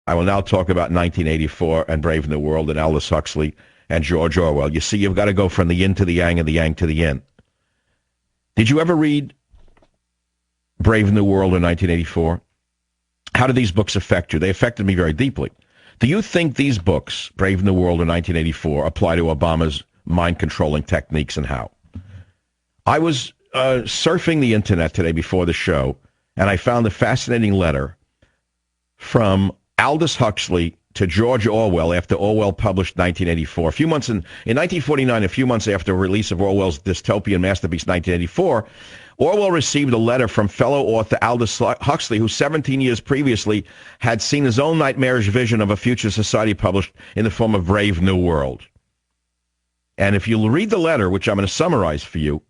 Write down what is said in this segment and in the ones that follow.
I will now talk about 1984 and Brave New World and Aldous Huxley and George Orwell. You see, you've got to go from the yin to the yang and the yang to the yin. Did you ever read Brave New World in 1984? How did these books affect you? They affected me very deeply. Do you think these books, Brave New World in 1984, apply to Obama's mind-controlling techniques, and how? I was surfing the internet today before the show, and I found a fascinating letter from Aldous Huxley to George Orwell after Orwell published 1984. A few months in 1949, a few months after the release of Orwell's dystopian masterpiece 1984, Orwell received a letter from fellow author Aldous Huxley, who 17 years previously had seen his own nightmarish vision of a future society published in the form of Brave New World. And if you'll read the letter, which I'm going to summarize for you,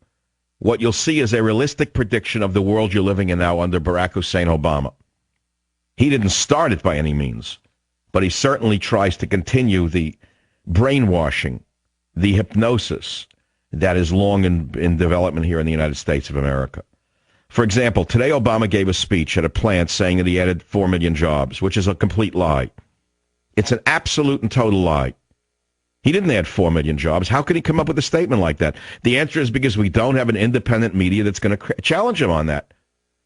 what you'll see is a realistic prediction of the world you're living in now under Barack Hussein Obama. He didn't start it by any means, but he certainly tries to continue the brainwashing, the hypnosis that is long in development here in the United States of America. For example, today Obama gave a speech at a plant saying that he added 4 million jobs, which is a complete lie. It's an absolute and total lie. He didn't add 4 million jobs. How could he come up with a statement like that? The answer is because we don't have an independent media that's going to challenge him on that.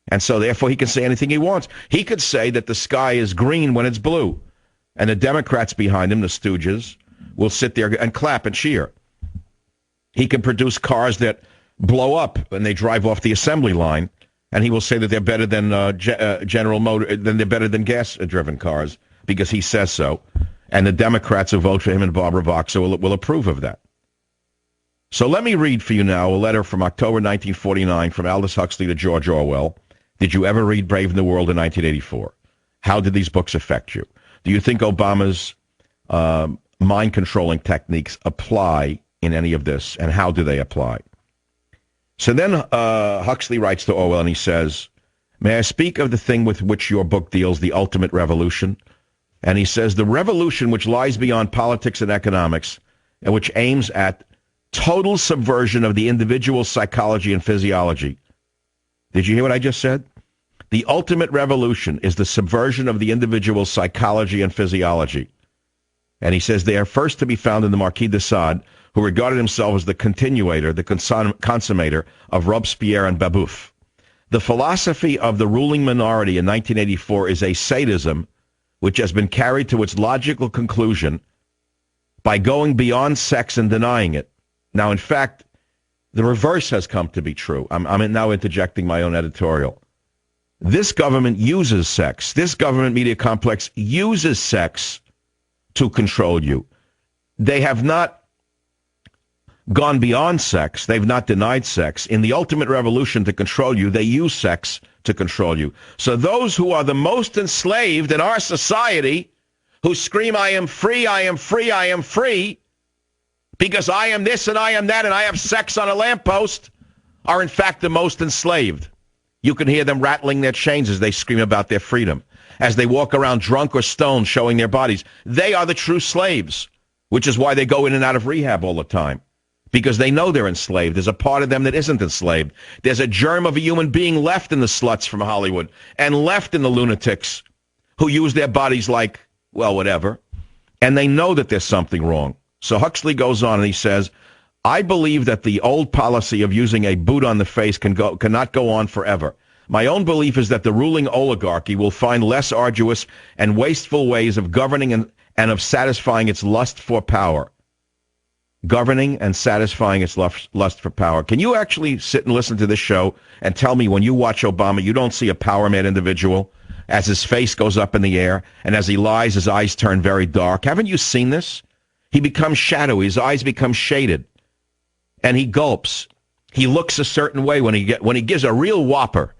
And so, therefore, he can say anything he wants. He could say that the sky is green when it's blue. And the Democrats behind him, the stooges, will sit there and clap and cheer. He can produce cars that blow up when they drive off the assembly line, and he will say that they're better than General Motors, they're better than gas-driven cars, because he says so. And the Democrats who vote for him and Barbara Boxer will approve of that. So let me read for you now a letter from October 1949 from Aldous Huxley to George Orwell. Did you ever read Brave New World in 1984? How did these books affect you? Do you think Obama's mind-controlling techniques apply in any of this, and how do they apply? So then Huxley writes to Orwell, and he says, may I speak of the thing with which your book deals, the ultimate revolution? And he says, the revolution which lies beyond politics and economics, and which aims at total subversion of the individual's psychology and physiology. Did you hear what I just said? The ultimate revolution is the subversion of the individual's psychology and physiology. And he says they are first to be found in the Marquis de Sade, who regarded himself as the continuator, the consummator of Robespierre and Babeuf. The philosophy of the ruling minority in 1984 is a sadism which has been carried to its logical conclusion by going beyond sex and denying it. Now, in fact, the reverse has come to be true. I'm now interjecting my own editorial. This government uses sex. This government media complex uses sex to control you. They have not gone beyond sex. They've not denied sex. In the ultimate revolution to control you, they use sex to control you. So those who are the most enslaved in our society, who scream, I am free, I am free, I am free, because I am this and I am that and I have sex on a lamppost, are in fact the most enslaved. You can hear them rattling their chains as they scream about their freedom. As they walk around drunk or stoned showing their bodies. They are the true slaves, which is why they go in and out of rehab all the time. Because they know they're enslaved. There's a part of them that isn't enslaved. There's a germ of a human being left in the sluts from Hollywood and left in the lunatics who use their bodies like, well, whatever. And they know that there's something wrong. So Huxley goes on and he says, I believe that the old policy of using a boot on the face cannot go on forever. My own belief is that the ruling oligarchy will find less arduous and wasteful ways of governing and of satisfying its lust for power. Governing and satisfying its lust for power. Can you actually sit and listen to this show and tell me when you watch Obama, you don't see a power-mad individual as his face goes up in the air and as he lies, his eyes turn very dark? Haven't you seen this? He becomes shadowy. His eyes become shaded. And he gulps. He looks a certain way when he gives a real whopper.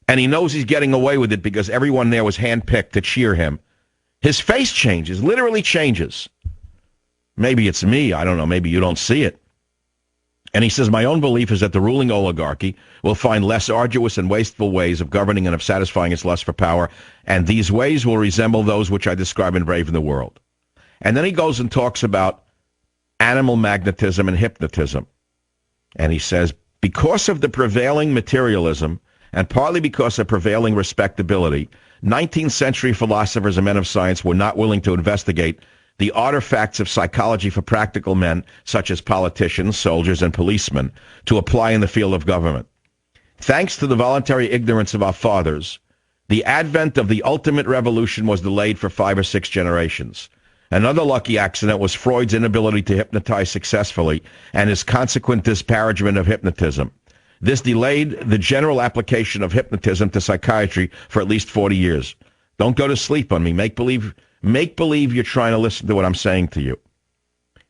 And he knows he's getting away with it because everyone there was handpicked to cheer him. His face changes, literally changes. Maybe it's me. I don't know. Maybe you don't see it. And he says, my own belief is that the ruling oligarchy will find less arduous and wasteful ways of governing and of satisfying its lust for power. And these ways will resemble those which I describe in Brave New World. And then he goes and talks about animal magnetism and hypnotism. And he says, because of the prevailing materialism and partly because of prevailing respectability, 19th century philosophers and men of science were not willing to investigate the artifacts of psychology for practical men, such as politicians, soldiers, and policemen, to apply in the field of government. Thanks to the voluntary ignorance of our fathers, the advent of the ultimate revolution was delayed for 5 or 6 generations. Another lucky accident was Freud's inability to hypnotize successfully and his consequent disparagement of hypnotism. This delayed the general application of hypnotism to psychiatry for at least 40 years. Don't go to sleep on me. Make believe you're trying to listen to what I'm saying to you.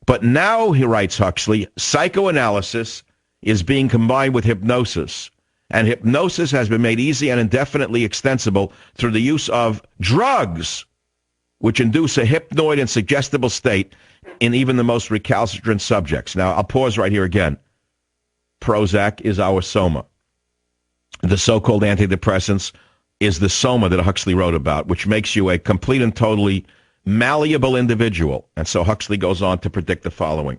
But now, he writes Huxley, psychoanalysis is being combined with hypnosis. And hypnosis has been made easy and indefinitely extensible through the use of drugs, which induce a hypnoid and suggestible state in even the most recalcitrant subjects. Now, I'll pause right here again. Prozac is our soma. The so-called antidepressants is the soma that Huxley wrote about, which makes you a complete and totally malleable individual. And so Huxley goes on to predict the following.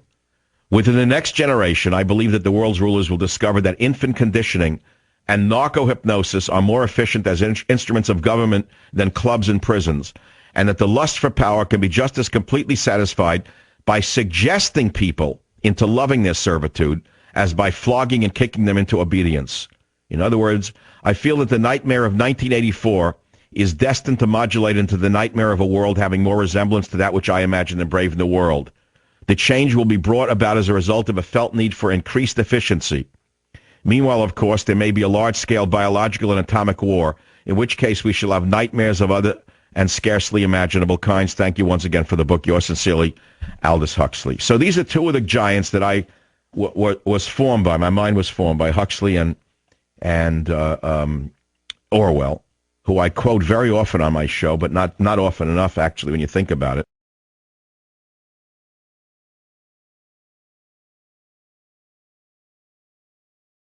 Within the next generation, I believe that the world's rulers will discover that infant conditioning and narco-hypnosis are more efficient as instruments of government than clubs and prisons, and that the lust for power can be just as completely satisfied by suggesting people into loving their servitude as by flogging and kicking them into obedience. In other words, I feel that the nightmare of 1984 is destined to modulate into the nightmare of a world having more resemblance to that which I imagine in Brave New World. The change will be brought about as a result of a felt need for increased efficiency. Meanwhile, of course, there may be a large-scale biological and atomic war, in which case we shall have nightmares of other and scarcely imaginable kinds. Thank you once again for the book. Yours sincerely, Aldous Huxley. So these are two of the giants that I was formed by. My mind was formed by Huxley and Orwell, who I quote very often on my show, but not often enough, actually, when you think about it.